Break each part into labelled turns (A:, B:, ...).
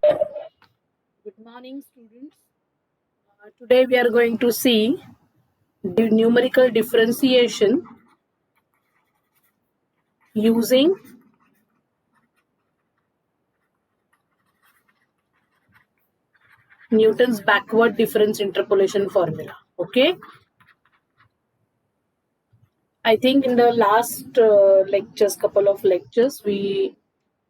A: Good morning, students. Today we are going to see the numerical differentiation using Newton's backward difference interpolation formula. Okay. I think in the last lectures, couple of lectures, we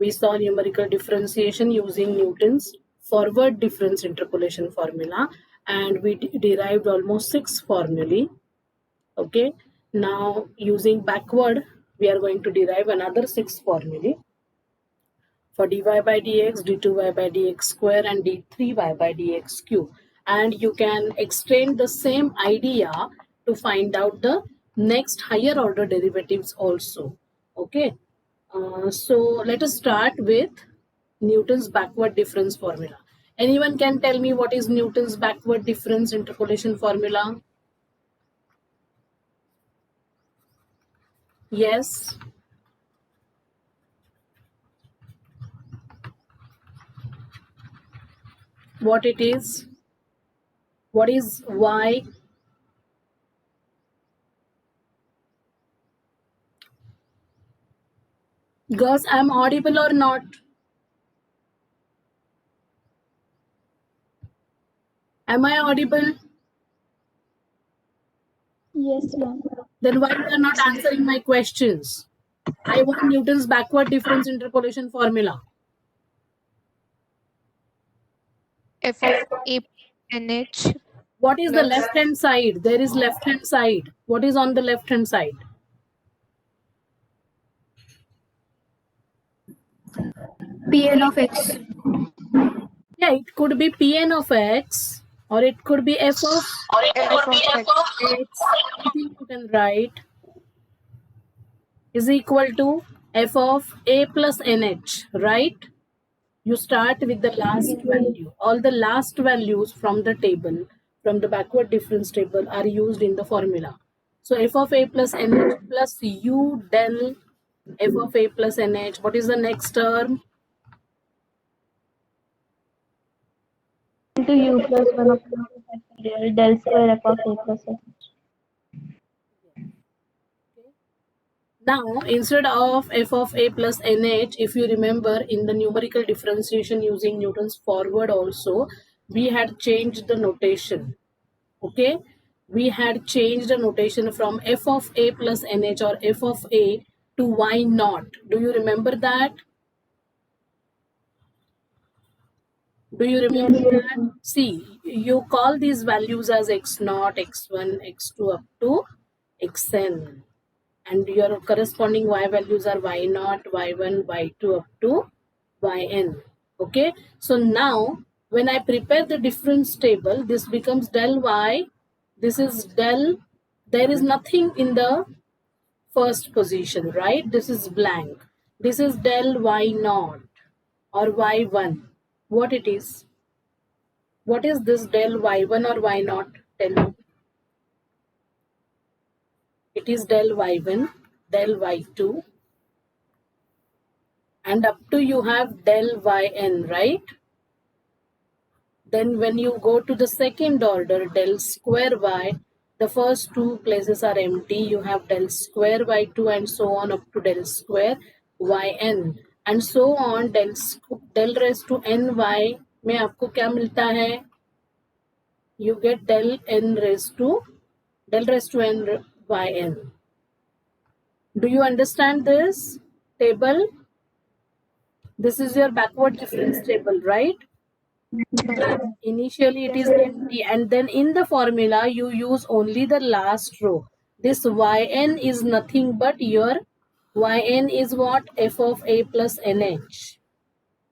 A: saw numerical differentiation using Newton's forward difference interpolation formula, and we derived almost 6 formulae. Okay, now using backward, we are going to derive another 6 formulae for dy by dx, d2y by dx square, and d3y by dx cube. And you can extend the same idea to find out the next higher order derivatives also. Okay, so let us start with Newton's backward difference formula. Anyone can tell me what is Newton's backward difference interpolation formula? Yes. What it is? What is y? Girls, I'm audible or not? Am I audible?
B: Yes, ma'am.
A: Then why you are not answering my questions? I want Newton's backward difference interpolation formula.
B: F of A NH.
A: What is the
B: Plus.
A: left hand side? There is left hand side. What is on the left hand side?
B: Pn of x.
A: Yeah, it could be Pn of x, or it could be f of x. Anything you can write is equal to f of a plus nh, right? You start with the last value. All the last values from the table, from the backward difference table, are used in the formula. So f of a plus nh plus u del f of a plus nh. What is the next term?
B: Into u plus 1 of del square f of a plus h.
A: Now, instead of f of a plus nh, if you remember in the numerical differentiation using Newton's forward also, we had changed the notation. Okay, we had changed the notation from f of a plus nh or f of a to y naught. Do you remember that? Do you remember that? See, you call these values as x naught, x1, x2 up to xn. And your corresponding y values are y naught, y1, y2 up to yn. Okay, so now when I prepare the difference table, this becomes del y, this is del, there is nothing in the first position, right? This is blank. This is del y naught or y1. What it is? What is this del y1 or y naught? Tell me. It is del y1, del y2, and up to you have del yn, right? Then when you go to the second order, del square y, the first two places are empty. You have del square y2 and so on up to del square yn, and so on del raised to ny में आपको क्या मिलता है? You get del raised to n yn. Do you understand this table? This is your backward difference table, right? Initially it is empty, and then in the formula you use only the last row. This yn is nothing but your yn is what? F of a plus nh.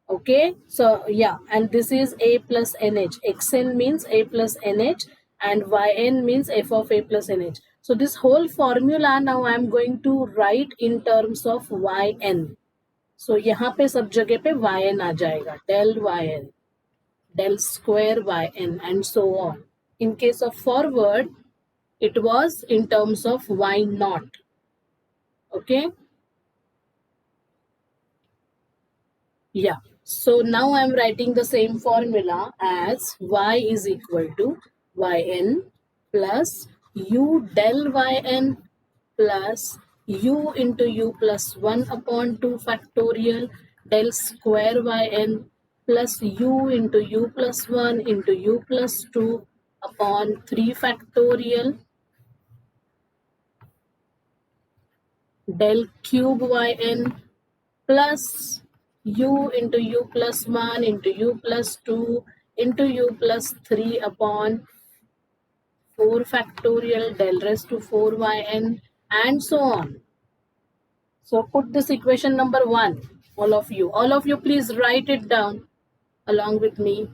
A: Okay, so yeah, and this is a plus nh. Xn means a plus nh and yn means f of a plus nh. So this whole formula now I am going to write in terms of yn. So यहाँ पे सब जगह पे yn आ जाएगा, del yn, del square yn, and so on. In case of forward, it was in terms of y naught. Okay. Yeah. So now I am writing the same formula as y is equal to yn plus u del yn plus u into u plus 1 upon 2 factorial del square yn plus u into u plus 1 into u plus 2 upon 3 factorial del cube yn plus u into u plus 1 into u plus 2 into u plus 3 upon 4 factorial del raised to 4yn and so on. So put this equation number 1, all of you. All of you please write it down along with me.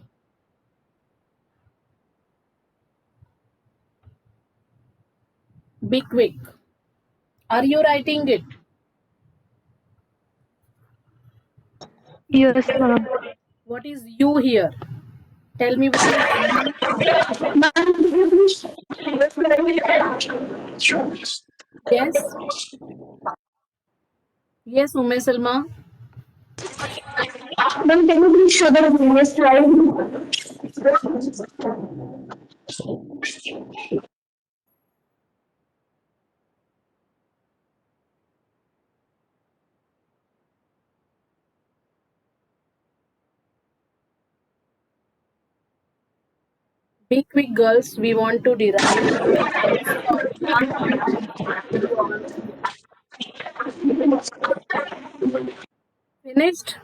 A: Be quick. Are you writing it?
B: Yes, ma'am.
A: What is u here? Tell me what is yes? Yes, Ume Salma.
B: Ma'am, can you please show the previous slide?
A: Be quick, girls. We want to derive. Finished?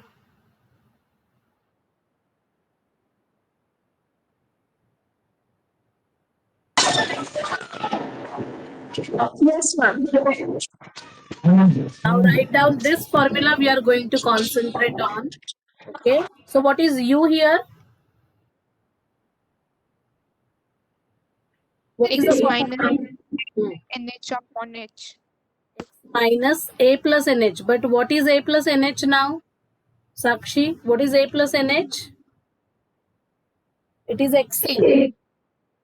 B: Yes, ma'am.
A: Now write down this formula we are going to concentrate on. Okay. So what is u here? What is
C: X
A: the
C: minus NH upon H.
A: x minus a plus nh? But what is a plus nh now? Sakshi, what is a plus nh? It is xn.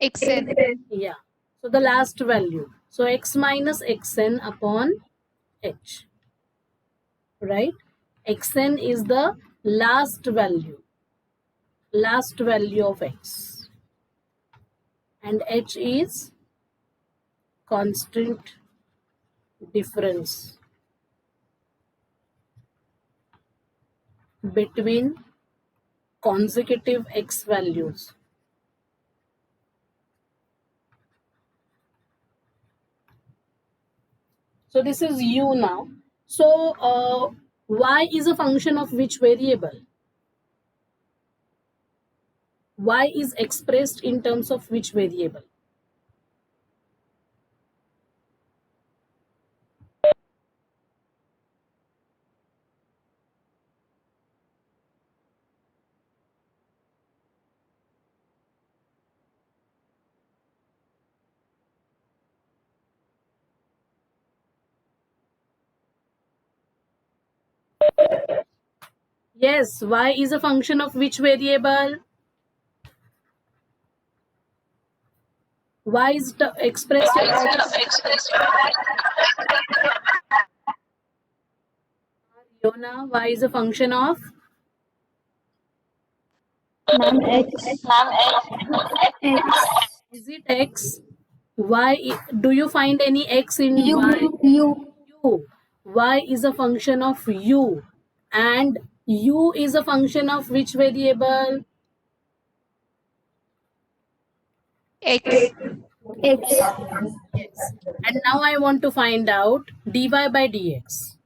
C: Xn.
A: Yeah. So the last value. So x minus xn upon h. Right? Xn is the last value of x. And h is constant difference between consecutive x values. So this is u now. So y is a function of which variable? Y is expressed in terms of which variable? Yes, y is a function of which variable? Y is expressed Yona, y is a function of?
B: Ma'am, X.
A: Is it x? Y, do you find any x in y?
B: U.
A: U. Y is a function of u. And u is a function of which variable?
C: X.
B: X.
A: Yes. And now I want to find out dy by dx.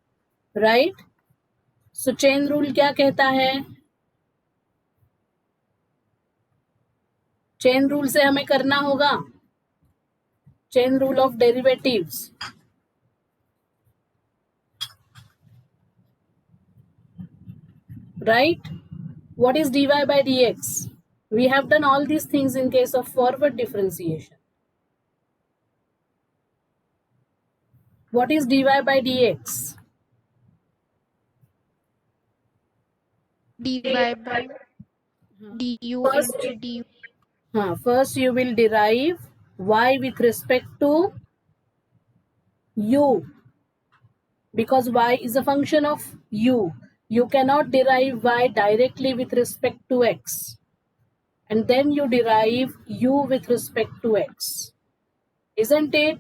A: Right? So chain rule क्या कहता है? Chain rule से हमें करना होगा chain rule of derivatives. Right? What is dy by dx? We have done all these things in case of forward differentiation. What is dy by dx?
C: dy by du into du.
A: First you will derive y with respect to u, because y is a function of u. You cannot derive y directly with respect to x, and then you derive u with respect to x, isn't it?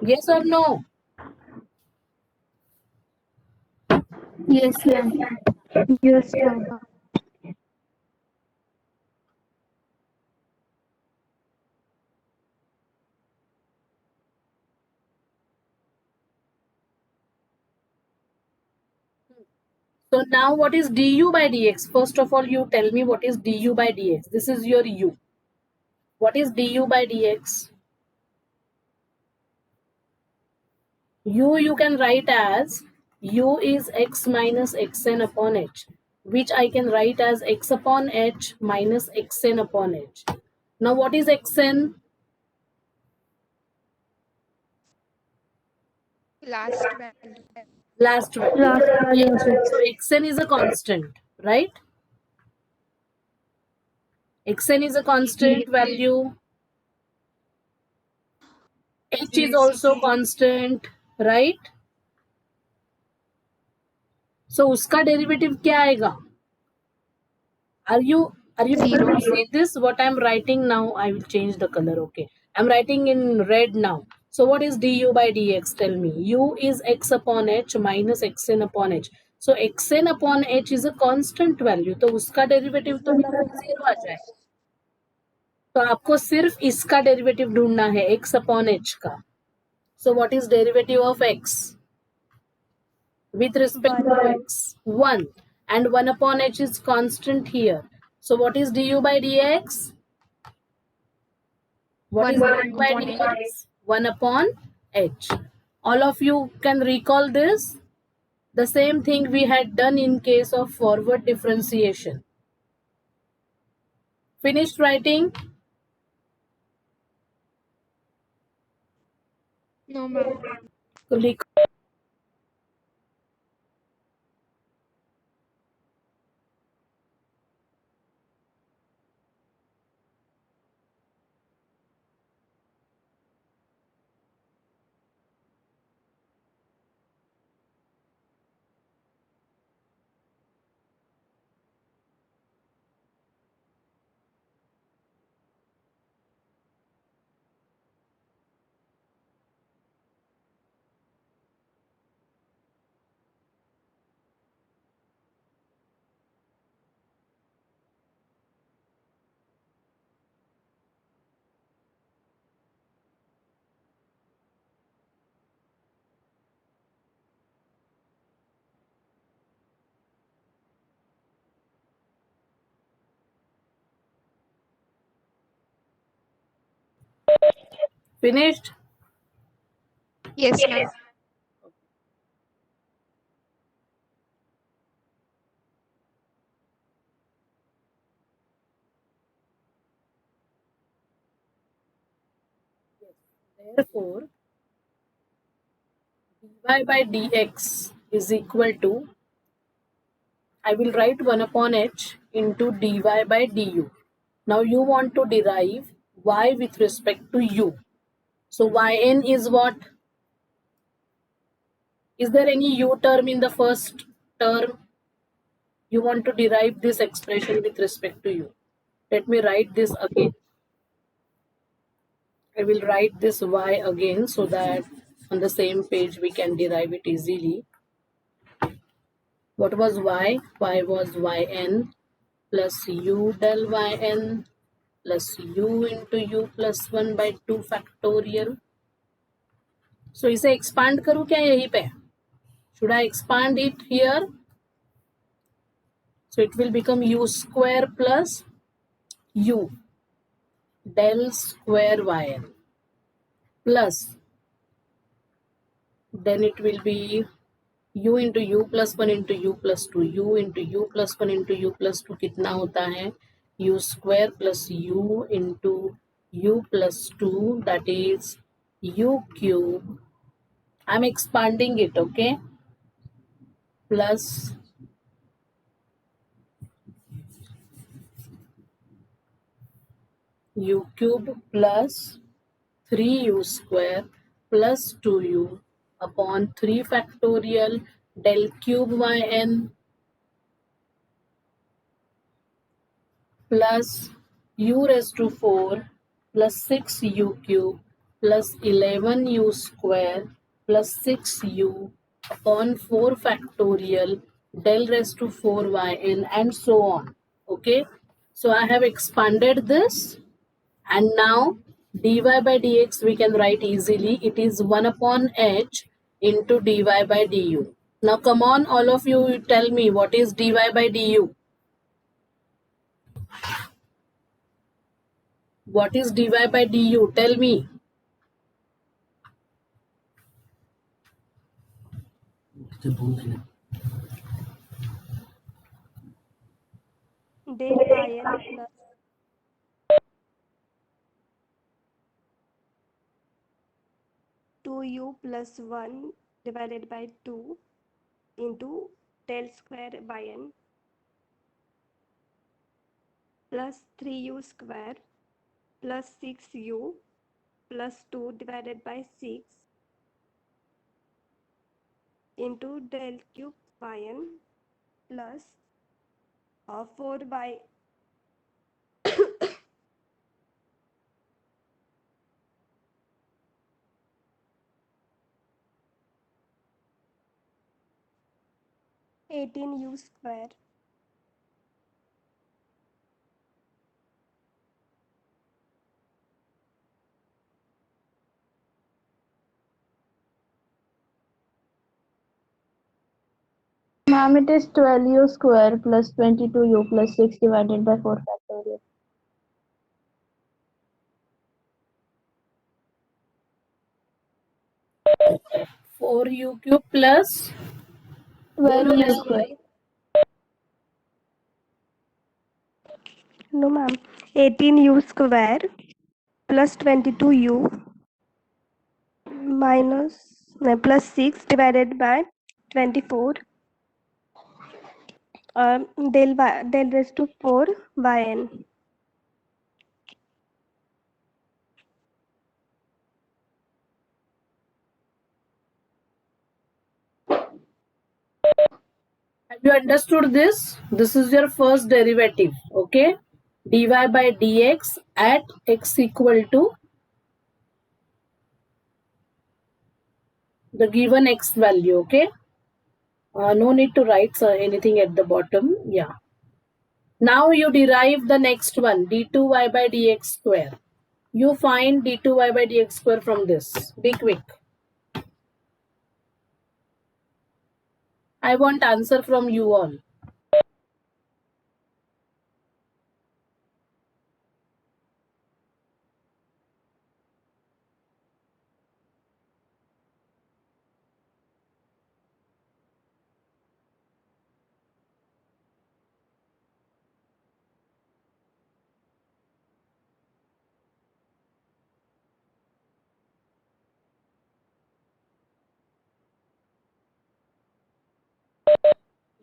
A: Yes or no?
B: Yes, ma'am. Yes, ma'am.
A: So now what is du by dx? First of all, you tell me what is du by dx. This is your u. What is du by dx? U you can write as u is x minus xn upon h, which I can write as x upon h minus xn upon h. Now what is xn?
C: Last value.
A: Last value.
B: Last value of
A: So
B: x.
A: xn is a constant, right? Xn is a constant value. H is also constant, right? So उसका derivative क्या आएगा? Are you able
C: Zero.
A: to see this? What I'm writing now, I will change the color. Okay, I'm writing in red now. So what is du by dx? Tell me. U is x upon h minus xn upon h. So xn upon h is a constant value. तो उसका derivative तो zero आ जाए. तो आपको सिर्फ इसका derivative ढूंढना है x upon h का. So what is derivative of x with respect to x? 1, and 1 upon h is constant here. So what is du by dx? What is
C: One
A: du by
C: upon
A: dx? 1 upon h. All of you can recall this. The same thing we had done in case of forward differentiation. Finished writing?
C: No, ma'am.
A: Finished?
C: Yes, ma'am.
A: Therefore, dy by dx is equal to, I will write 1 upon h into dy by du. Now you want to derive y with respect to u. So yn is what? Is there any u term in the first term? You want to derive this expression with respect to u. Let me write this again. I will write this y again so that on the same page we can derive it easily. What was y? Y was yn plus u del yn plus u into u plus 1 by 2 factorial. So इसे expand करूँ क्या यहीं पे? Should I expand it here? So it will become u square plus u del square yn plus, then it will be u into u plus 1 into u plus 2, u into u plus 1 into u plus 2 कितना होता है? U square plus u into u plus 2, that is u cube. I'm expanding it, okay? Plus u cube plus 3u square plus 2u upon 3 factorial del cube yn plus u raised to 4 plus 6u cube plus 11u square plus 6u upon 4 factorial del raised to 4yn and so on. Okay, so I have expanded this, and now dy by dx we can write easily. It is 1 upon h into dy by du. Now come on, all of you, tell me what is dy by du. What is dy by du? Tell me.
B: Del yn plus 2u plus 1 divided by 2 into del square yn plus 3u square plus 6u plus 2 divided by 6 into del cube yn plus 4 by 18u square.
D: Ma'am, it is 12u square plus 22u plus 6 divided by 4 factorial.
A: Four u cube plus
D: 12u square.
B: No, ma'am. 18u square plus 22u minus plus 6 divided by 24 del raised to 4 yn.
A: Have you understood this? This is your first derivative. Okay, dy by dx at x equal to the given x value. Okay, no need to write anything at the bottom. Yeah. Now you derive the next one, d2y by dx square. You find d2y by dx square from this. Be quick. I want answer from you all.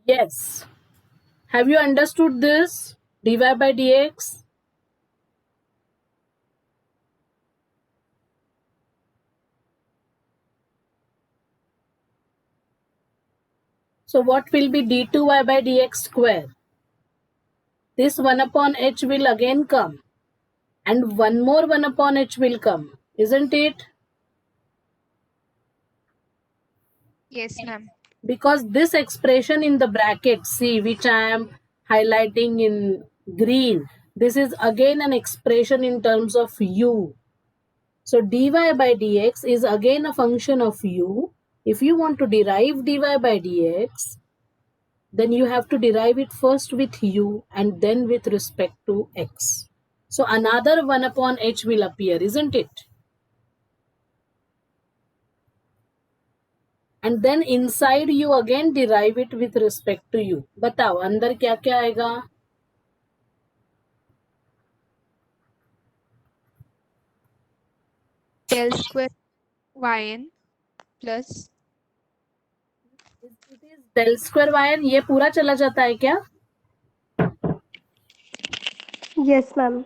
A: Yes. Have you understood this? dy by dx? So what will be d2y by dx square? This 1 upon h will again come, and one more 1 upon h will come, isn't it?
C: Yes, ma'am.
A: Because this expression in the bracket, see, which I am highlighting in green, this is again an expression in terms of u. So dy by dx is again a function of u. If you want to derive dy by dx, then you have to derive it first with u and then with respect to x. So another 1 upon h will appear, isn't it? And then inside you again derive it with respect to u. बताओ अंदर क्या क्या आएगा?
C: Del square yn plus
A: It is del square yn, ये पूरा चला जाता है क्या?
B: Yes, ma'am.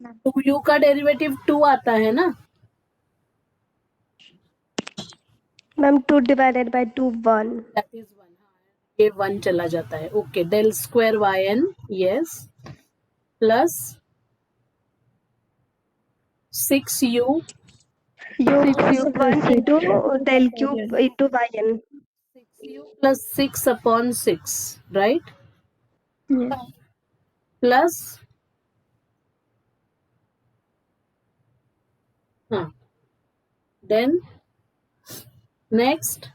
C: मैम
A: 2u का डेरिवेटिव 2 आता है ना,
B: ma'am 2 divided by 2 1.
A: That is 1. ये 1 चला जाता है. Okay, del square Y N, yes, plus 6u
B: U plus 1 into del cube into yn.
A: 6u plus 6 upon 6, right?
D: Yes.
A: Plus then next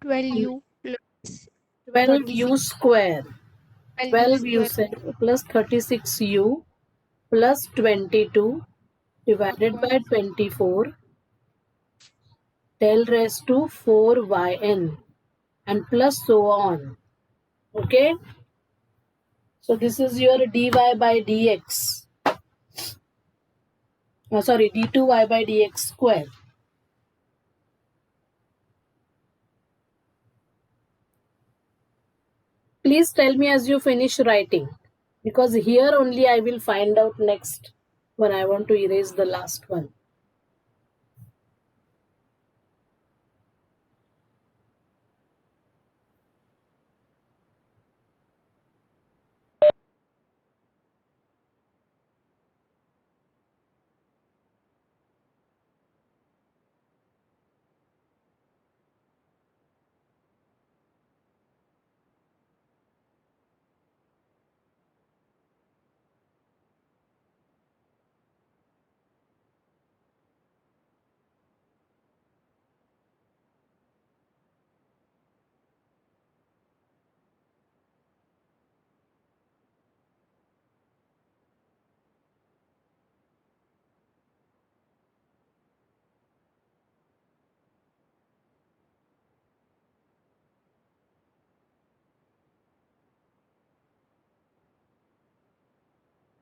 C: 12u plus
A: 12u square, 12u
C: square
A: plus 36u plus 22 divided by 24 del raised to 4yn and plus so on. Okay, so this is your dy by dx, sorry, d2y by dx square. Please tell me as you finish writing, because here only I will find out next when I want to erase the last one.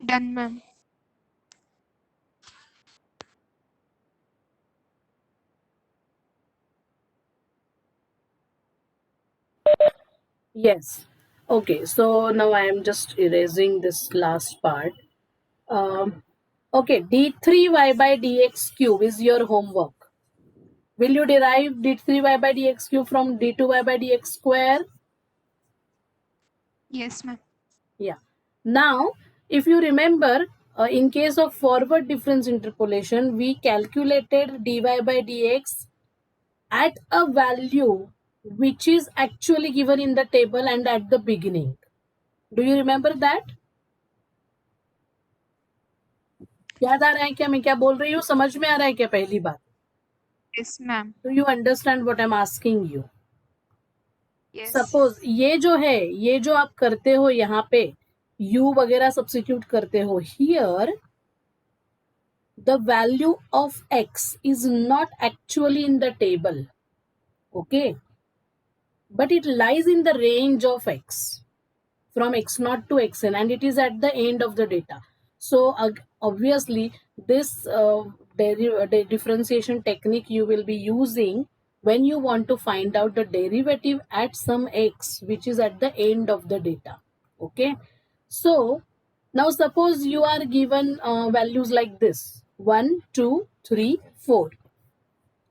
C: done ma'am
A: Yes. Okay, so now I am just erasing this last part. Okay, d3y by dx cube is your homework. Will you derive d3y by dx cube from d2y by dx square?
C: yes ma'am
A: Yeah. Now, if you remember, in case of forward difference interpolation, we calculated dy by dx at a value which is actually given in the table and at the beginning. Do you remember that? याद आ रहा है क्या मैं क्या बोल रही हूँ? समझ में आ रहा है क्या पहली बात?
C: yes ma'am
A: Do you understand what I'm asking you?
C: yes
A: suppose ये जो है, ये जो आप करते हो यहाँ पे u वगैरह सब्स्टिट्यूट करते हो, here the value of x is not actually in the table, okay, but it lies in the range of x from x0 to xn, and it is at the end of the data. So obviously this differentiation technique you will be using when you want to find out the derivative at some x which is at the end of the data. Okay, so now suppose you are given values like this: 1, 2, 3, 4.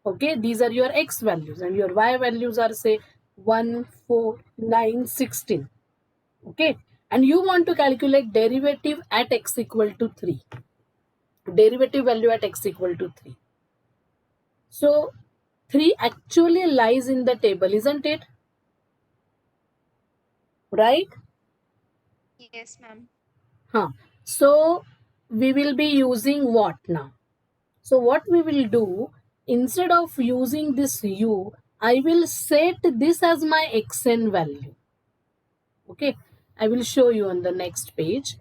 A: Okay, these are your x values, and your y values are say 1, 4, 9, 16. Okay, and you want to calculate derivative at x equal to 3. Derivative value at x equal to 3. So 3 actually lies in the table, isn't it? Right?
C: yes ma'am
A: So we will be using what now? So what we will do, instead of using this u, I will set this as my xn value. Okay, I will show you on the next page.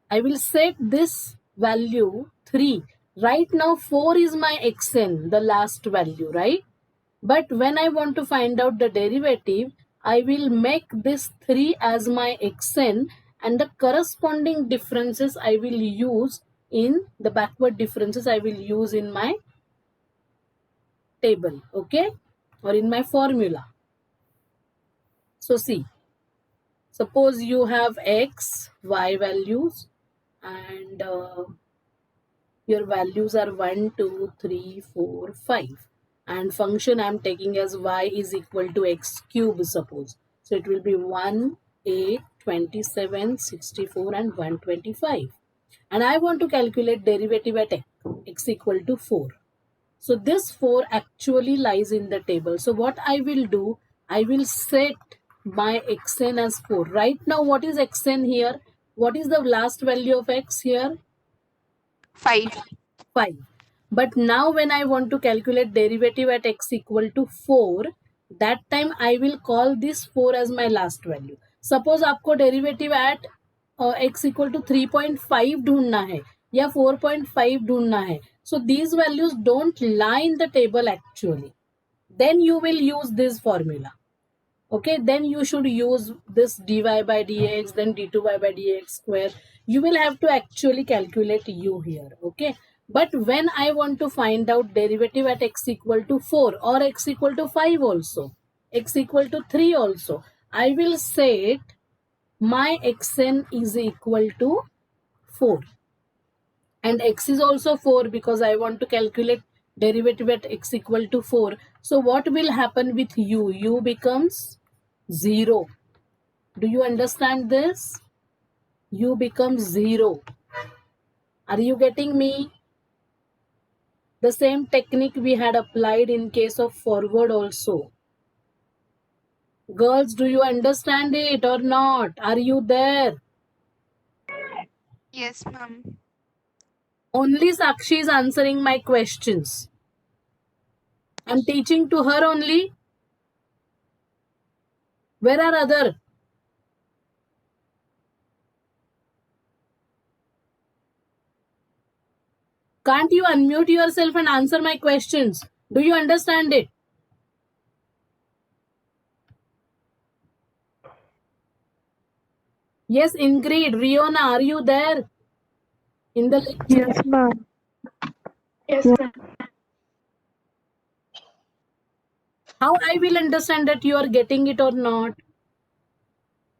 A: I will set this value 3. Right now 4 is my xn, the last value, right? But when I want to find out the derivative, I will make this 3 as my xn, and the corresponding differences I will use in the backward differences I will use in my table, okay, or in my formula. So see, suppose you have x, y values, and your values are 1, 2, 3, 4, 5, and function I'm taking as y is equal to x cube, suppose. So it will be 1, 8, 27, 64 and 125. And I want to calculate derivative at x equal to 4. So this 4 actually lies in the table. So what I will do, I will set my xn as 4. Right now, what is xn here? What is the last value of x here?
C: 5.
A: 5. But now when I want to calculate derivative at x equal to 4, that time I will call this 4 as my last value. Suppose आपको derivative at x equal to 3.5 ढूंढना है या 4.5 ढूंढना है. So these values don't lie in the table actually. Then you will use this formula. Okay, then you should use this dy by dx, then d2y by dx square. You will have to actually calculate u here. Okay, but when I want to find out derivative at x equal to 4 or x equal to 5 also, x equal to 3 also, I will set my xn is equal to 4 and x is also 4 because I want to calculate derivative at x equal to 4. So what will happen with u? U becomes 0. Do you understand this? U becomes 0. Are you getting me? The same technique we had applied in case of forward also. Girls, do you understand it or not? Are you there?
C: Yes, ma'am.
A: Only Sakshi is answering my questions. I'm teaching to her only. Where are other? Can't you unmute yourself and answer my questions? Do you understand it? Yes, Ingrid, Riona, are you there? In the lecture?
B: Yes, ma'am.
D: Yes, ma'am.
A: How I will understand that you are getting it or not?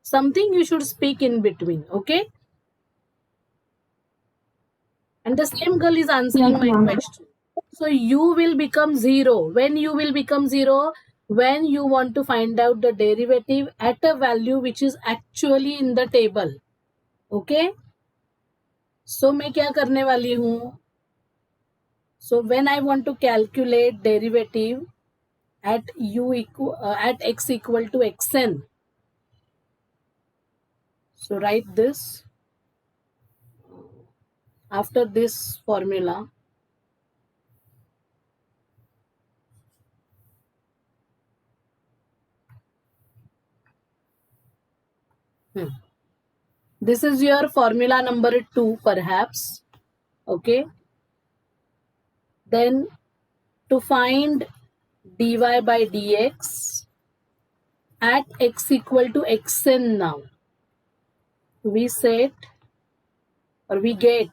A: Something you should speak in between, okay? And the same girl is answering
D: Yes,
A: my
D: ma'am.
A: question. So you will become 0. When you will become 0? When you want to find out the derivative at a value which is actually in the table. Okay? So मैं क्या करने वाली हूँ? So when I want to calculate derivative at x equal to xn. So write this. After this formula, this is your formula number 2 perhaps. Okay. Then to find dy by dx at x equal to xn now, we set or we get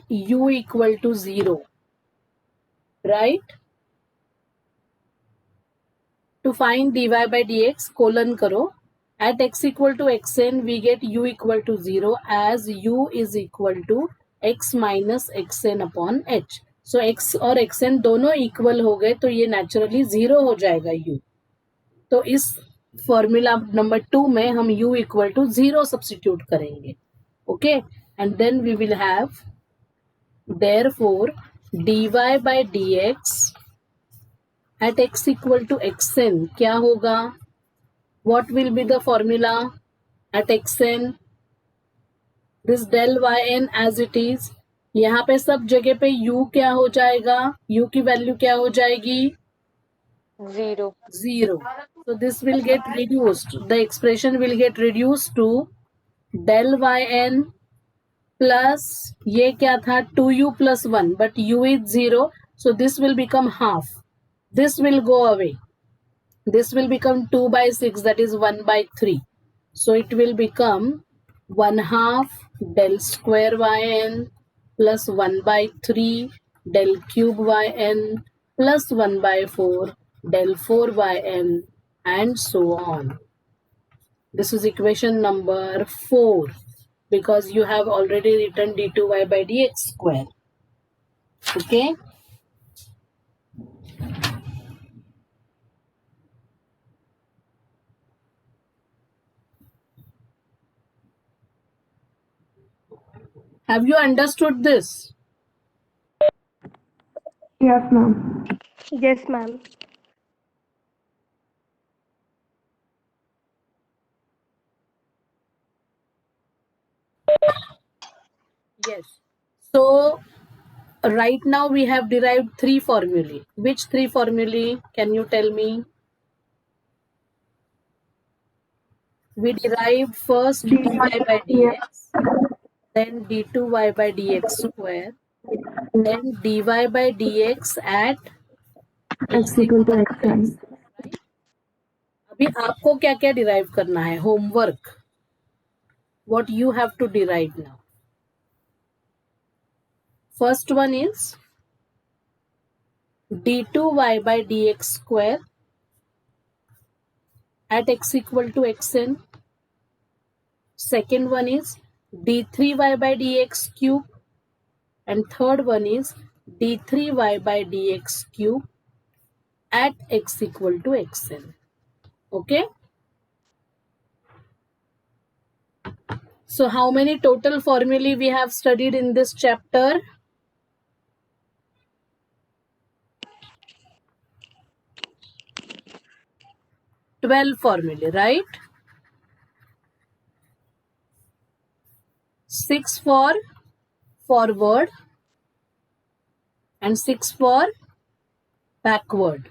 A: u equal to 0, right? To find dy by dx, colon karo, at x equal to xn we get u equal to 0 as u is equal to x minus xn upon h. So x और xn दोनों equal हो गए तो ये naturally 0 हो जाएगा u. तो इस फॉर्मूला नंबर 2 में हम u इक्वल टू 0 सब्स्टिट्यूट करेंगे. Okay, and then we will have therefore dy by dx at x equal to xn क्या होगा? What will be the formula at xn? This del yn as it is. यहाँ पे सब जगह पे u क्या हो जाएगा? u की वैल्यू क्या हो जाएगी?
E: 0.
A: 0. So this will get reduced. The expression will get reduced to del yn plus ये क्या था? 2u plus 1. But u is 0. So this will become half. This will go away. This will become 2 by 6, that is 1 by 3. So it will become 1 half del square yn plus 1 by 3 del cube yn plus 1 by 4 del 4 yn and so on. This is equation number 4 because you have already written d2y by dx square. Okay. Have you understood this?
D: Yes, ma'am.
B: Yes, ma'am.
A: Yes. So right now we have derived 3 formulae. Which 3 formulae can you tell me? We derived first dy by dx, then d2y by dx square, then dy by dx at
D: X equal to xn.
A: right? अभी आपको क्या क्या derive करना है? Homework. What you have to derive now. First one is d2y by dx square at x equal to xn. Second one is d3y by dx cube. And third one is d3y by dx cube at x equal to xn. Okay. So how many total formulae we have studied in this chapter? 12 formulae, right? 6 for forward and 6 for backward.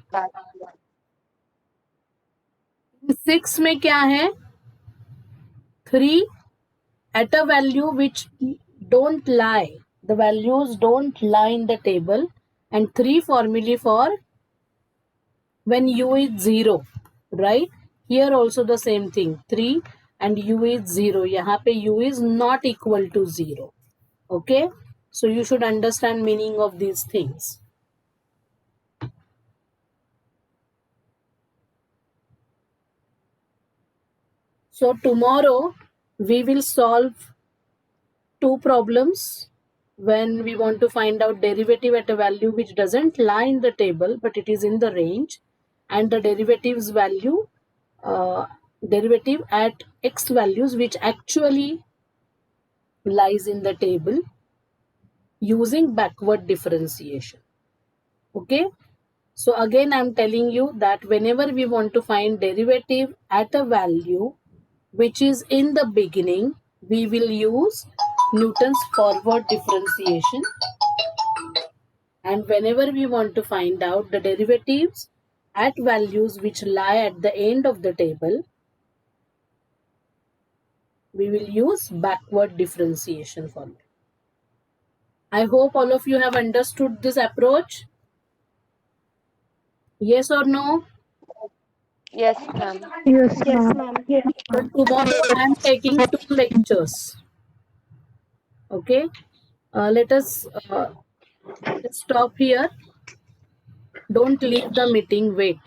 A: 6 में क्या है? 3 at a value which don't lie. The values don't lie in the table, and 3 formulae for when u is 0, right? Here also the same thing, 3 and u is 0. यहाँ पे u is not equal to 0. Okay, so you should understand meaning of these things. So tomorrow we will solve 2 problems when we want to find out derivative at a value which doesn't lie in the table but it is in the range, and the derivatives value derivative at x values which actually lies in the table using backward differentiation. Okay, so again I'm telling you that whenever we want to find derivative at a value which is in the beginning, we will use Newton's forward differentiation, and whenever we want to find out the derivatives at values which lie at the end of the table, we will use backward differentiation formula. I hope all of you have understood this approach. Yes or no?
E: Yes, ma'am.
D: Yes,
B: Yes,
D: ma'am.
B: ma'am.
A: So tomorrow I am taking 2 lectures. Okay, let us stop here. Don't leave the meeting. Wait.